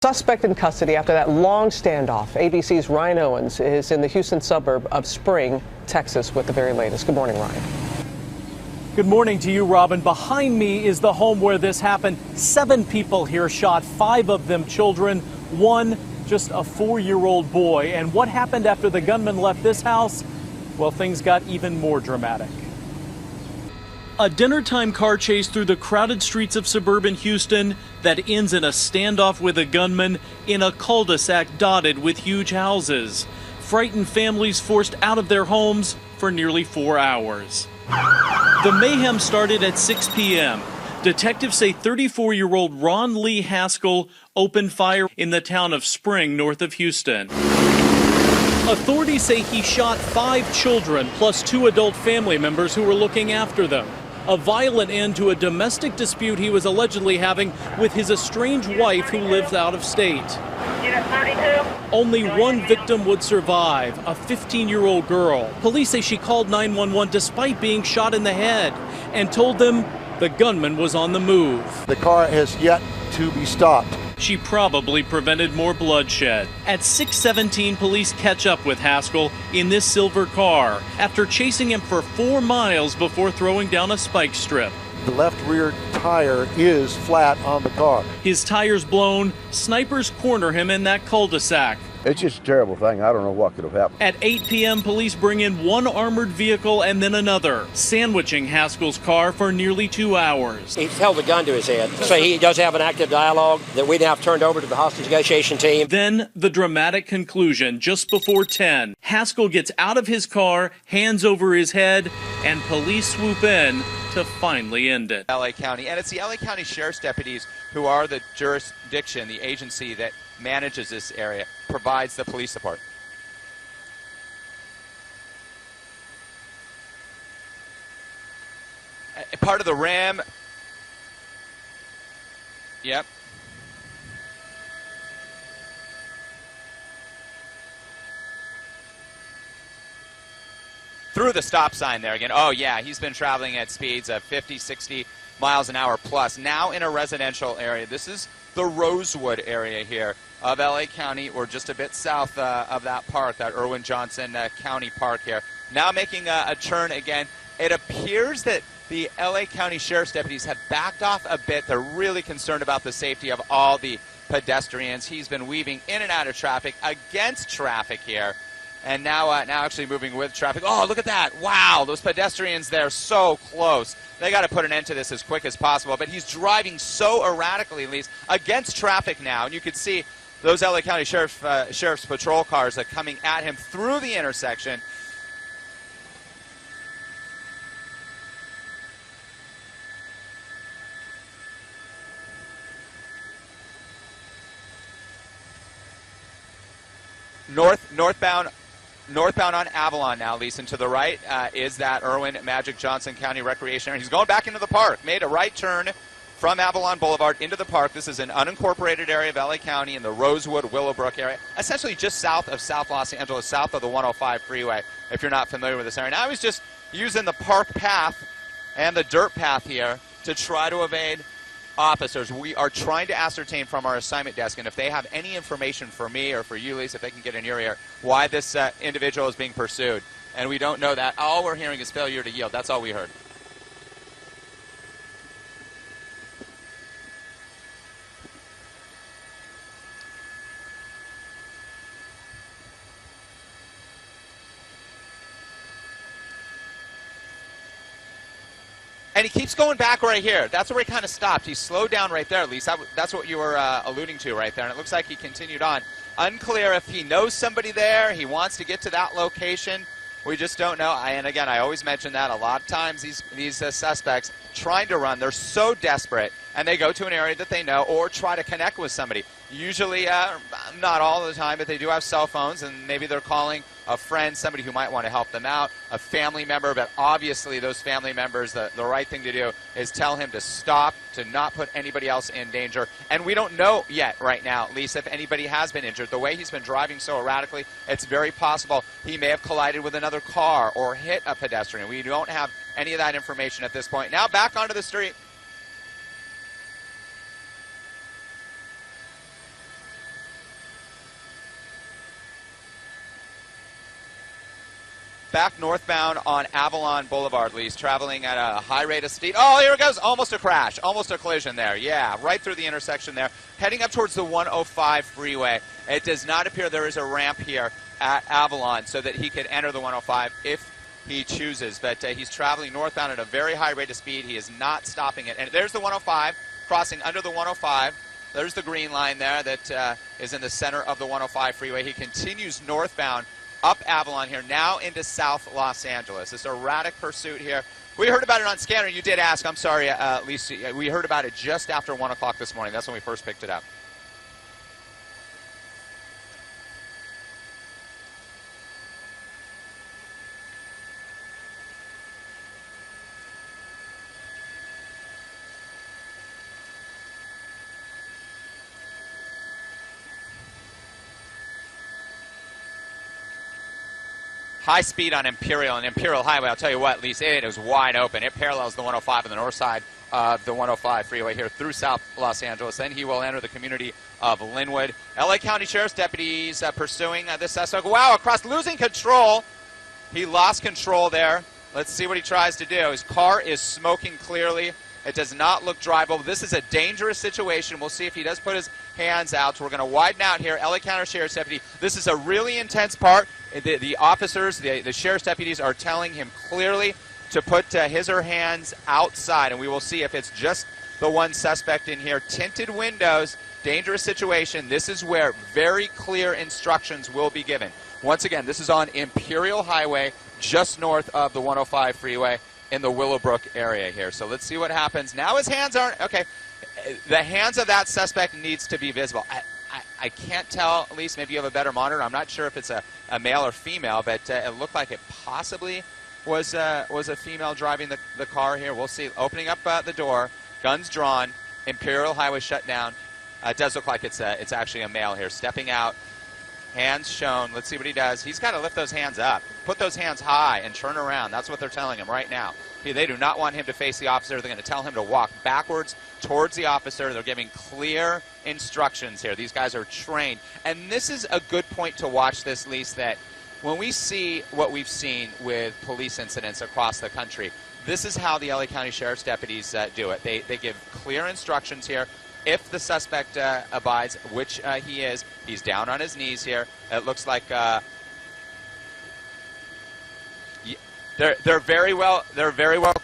Suspect in custody after that long standoff. ABC's Ryan Owens is in the Houston suburb of Spring, Texas, with the very latest. Good morning, Ryan. Good morning to you, Robin. Behind me is the home where this happened. 7 people here shot, 5 of them children, 1 just a 4-year-old boy. And what happened after the gunman left this house? Well, things got even more dramatic. A dinner-time car chase through the crowded streets of suburban Houston that ends in a standoff with a gunman in a cul-de-sac dotted with huge houses. Frightened families forced out of their homes for nearly 4 hours. The mayhem started at 6 p.m. Detectives say 34-year-old Ron Lee Haskell opened fire in the town of Spring, north of Houston. Authorities say he shot 5 children plus 2 adult family members who were looking after them. A violent end to a domestic dispute he was allegedly having with his estranged wife who lives out of state. Only 1 victim would survive, a 15-year-old girl. Police say she called 911 despite being shot in the head and told them the gunman was on the move. The car has yet to be stopped. She probably prevented more bloodshed. At 6:17, police catch up with Haskell in this silver car after chasing him for 4 miles before throwing down a spike strip. The left rear tire is flat on the car. His tires blown, snipers corner him in that cul-de-sac. It's just a terrible thing. I don't know what could have happened. At 8 p.m., police bring in 1 armored vehicle and then another, sandwiching Haskell's car for nearly 2 hours. He's held a gun to his head, so he does have an active dialogue that we now have turned over to the hostage negotiation team. Then the dramatic conclusion just before 10. Haskell gets out of his car, hands over his head, and police swoop in to finally end it. LA County, and it's the LA County Sheriff's deputies who are the jurisdiction, the agency that manages this area, provides the police support. Part of the RAM. Yep. Through the stop sign there again. Oh yeah, he's been traveling at speeds of 50, 60 miles an hour plus. Now in a residential area. This is the Rosewood area here of LA County, or just a bit south of that park, that Irwin Johnson County Park here. Now making a turn again. It appears that the LA County Sheriff's deputies have backed off a bit. They're really concerned about the safety of all the pedestrians. He's been weaving in and out of traffic, against traffic here. And now actually moving with traffic. Oh, look at that. Wow, those pedestrians there so close. They got to put an end to this as quick as possible. But he's driving so erratically, at least, against traffic now. And you can see those LA County Sheriff's patrol cars are coming at him through the intersection. Northbound on Avalon now, Lisa. To the right is that Irwin Magic Johnson County Recreation Area. He's going back into the park. Made a right turn from Avalon Boulevard into the park. This is an unincorporated area of LA County in the Rosewood, Willowbrook area, essentially just south of South Los Angeles, south of the 105 freeway, if you're not familiar with this area. Now he's just using the park path and the dirt path here to try to evade officers. We are trying to ascertain from our assignment desk, and if they have any information for me or for you, Lisa, if they can get in your ear, why this individual is being pursued. And we don't know that. All we're hearing is failure to yield. That's all we heard. And he keeps going back right here. That's where he kind of stopped. He slowed down right there, at least. That's what you were alluding to right there. And it looks like he continued on. Unclear if he knows somebody there. He wants to get to that location. We just don't know. And again, I always mention that a lot of times these suspects trying to run, they're so desperate, and they go to an area that they know or try to connect with somebody. Usually, not all the time, but they do have cell phones, and maybe they're calling a friend, somebody who might want to help them out, a family member. But obviously those family members, the right thing to do is tell him to stop, to not put anybody else in danger. And we don't know yet right now, Lisa, if anybody has been injured. The way he's been driving so erratically, it's very possible he may have collided with another car or hit a pedestrian. We don't have any of that information at this point. Now back onto the street. back northbound on Avalon Boulevard, Lise, traveling at a high rate of speed. Oh, here it goes. Almost a crash. Almost a collision there. Yeah, right through the intersection there. Heading up towards the 105 freeway. It does not appear there is a ramp here at Avalon so that he could enter the 105 if he chooses. But he's traveling northbound at a very high rate of speed. He is not stopping it. And there's the 105, crossing under the 105. There's the green line there that is in the center of the 105 freeway. He continues northbound up Avalon here, now into South Los Angeles. This erratic pursuit here. We heard about it on Scanner. You did ask. I'm sorry, Lisa. We heard about it just after 1 o'clock this morning. That's when we first picked it up. High speed on Imperial and Imperial Highway. I'll tell you what, Lisa, it is wide open. It parallels the 105 on the north side of the 105 freeway here through South Los Angeles. Then he will enter the community of Linwood. LA County Sheriff's deputies pursuing this suspect. Wow, across, losing control. He lost control there. Let's see what he tries to do. His car is smoking clearly. It does not look drivable. This is a dangerous situation. We'll see if he does put his hands out. So we're going to widen out here. LA County Sheriff's deputy. This is a really intense part. The officers, the sheriff's deputies are telling him clearly to put his or her hands outside. And we will see if it's just the one suspect in here. Tinted windows, dangerous situation. This is where very clear instructions will be given. Once again, this is on Imperial Highway, just north of the 105 freeway in the Willowbrook area here. So let's see what happens. Now his hands aren't, okay, the hands of that suspect needs to be visible. I can't tell, at least maybe you have a better monitor. I'm not sure if it's a male or female, but it looked like it possibly was a female driving the car here. We'll see. Opening up the door, guns drawn, Imperial Highway shut down. It does look like it's actually a male here. Stepping out, hands shown. Let's see what he does. He's got to lift those hands up. Put those hands high and turn around. That's what they're telling him right now. They do not want him to face the officer. They're going to tell him to walk backwards towards the officer. They're giving clear instructions here. These guys are trained. And this is a good point to watch this, Lise, that when we see what we've seen with police incidents across the country, this is how the LA County Sheriff's deputies do it. They give clear instructions here. If the suspect abides, which he is, he's down on his knees here. It looks like they're very well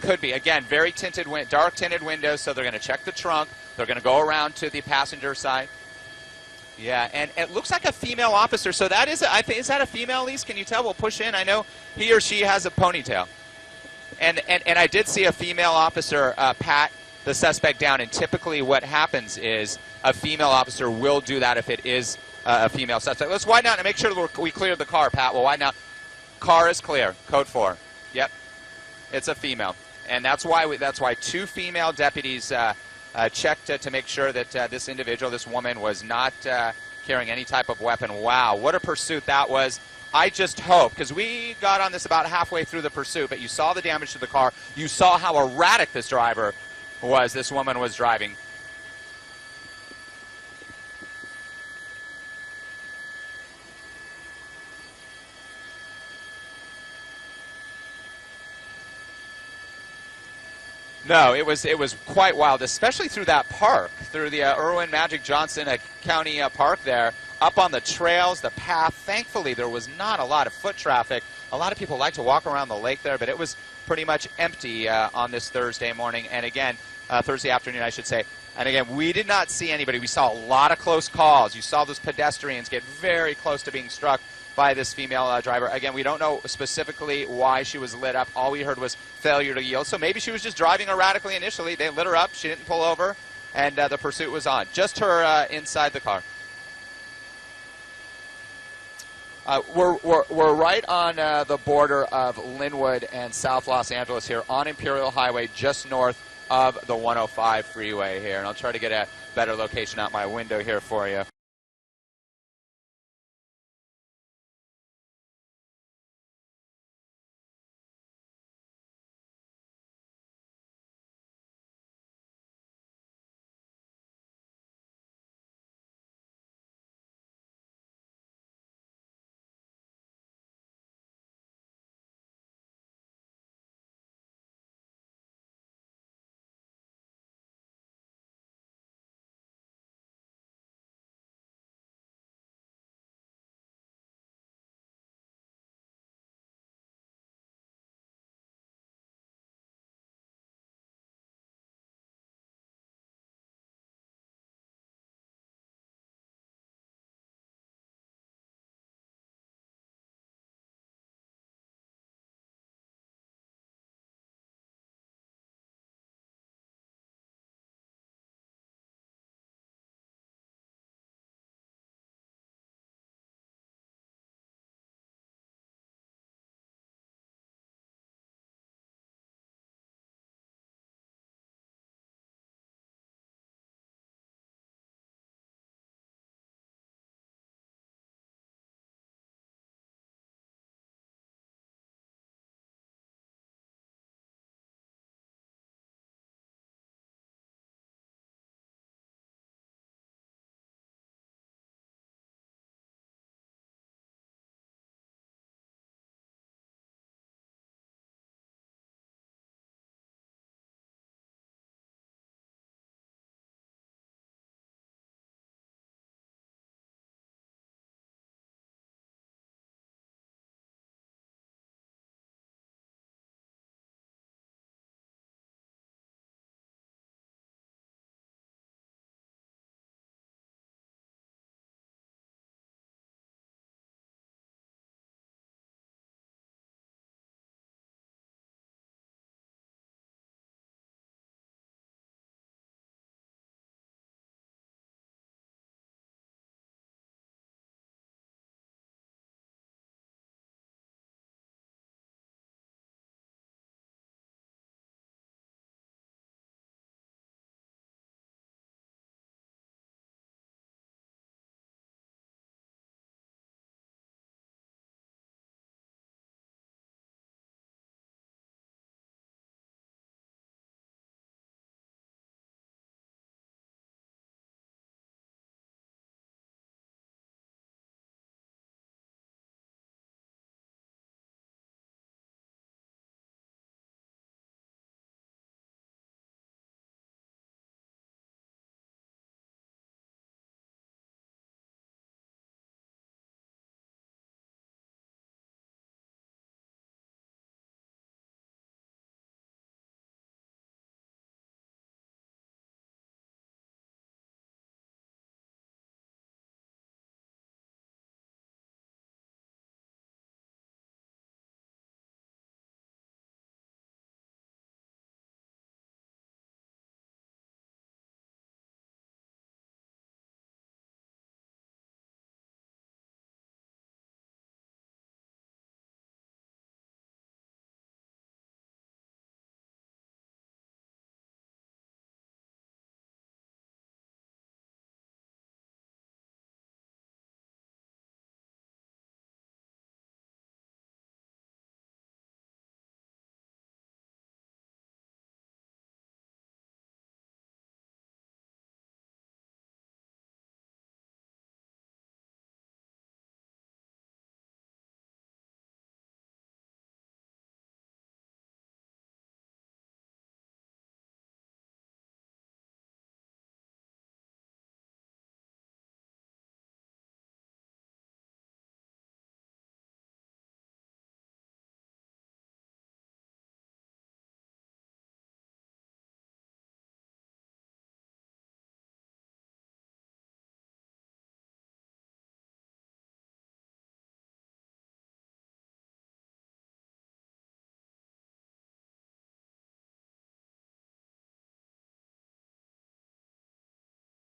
could be. Again, very tinted, dark tinted windows. So they're going to check the trunk. They're going to go around to the passenger side. Yeah, and it looks like a female officer. So that is, is that a female, Lise? Can you tell? We'll push in. I know he or she has a ponytail. And I did see a female officer pat the suspect down, and typically what happens is a female officer will do that if it is a female suspect. Let's widen out and make sure that we cleared the car, Pat. We'll widen out. Car is clear. Code 4. Yep, it's a female, and that's why two female deputies checked to make sure that this individual, this woman, was not carrying any type of weapon. Wow, what a pursuit that was. I just hope, because we got on this about halfway through the pursuit, but you saw the damage to the car. You saw how erratic this driver was, this woman was driving. No, it was quite wild, especially through that park, through the Irwin Magic Johnson County Park there, up on the trails, the path. Thankfully, there was not a lot of foot traffic. A lot of people like to walk around the lake there, but it was pretty much empty on this Thursday morning, and again, Thursday afternoon, I should say. And again, we did not see anybody. We saw a lot of close calls. You saw those pedestrians get very close to being struck by this female driver. Again, we don't know specifically why she was lit up. All we heard was failure to yield. So maybe she was just driving erratically initially. They lit her up. She didn't pull over, and the pursuit was on. Just her inside the car. We're right on the border of Linwood and South Los Angeles here on Imperial Highway, just north of the 105 freeway here. And I'll try to get a better location out my window here for you.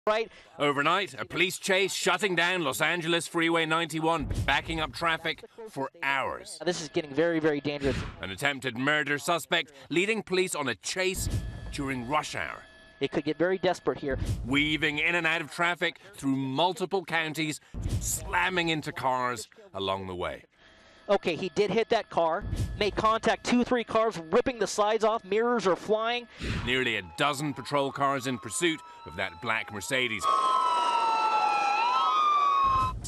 right. Overnight, a police chase shutting down Los Angeles Freeway 91, backing up traffic for hours. This is getting very, very dangerous. An attempted murder suspect leading police on a chase during rush hour. It could get very desperate here. Weaving in and out of traffic through multiple counties, slamming into cars along the way. Okay, he did hit that car, made contact 2-3 cars, ripping the sides off, mirrors are flying. Nearly a dozen patrol cars in pursuit of that black Mercedes.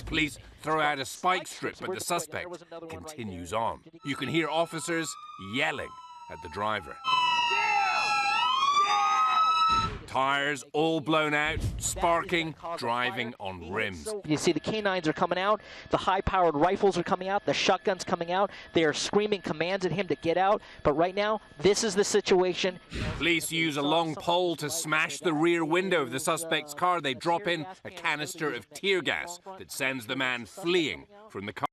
Police throw out a spike strip, but the suspect continues on. You can hear officers yelling at the driver. Tires all blown out, sparking, driving on rims. You see the canines are coming out, the high-powered rifles are coming out, the shotgun's coming out. They are screaming commands at him to get out. But right now, this is the situation. Police use a long pole to smash the rear window of the suspect's car. They drop in a canister of tear gas that sends the man fleeing from the car.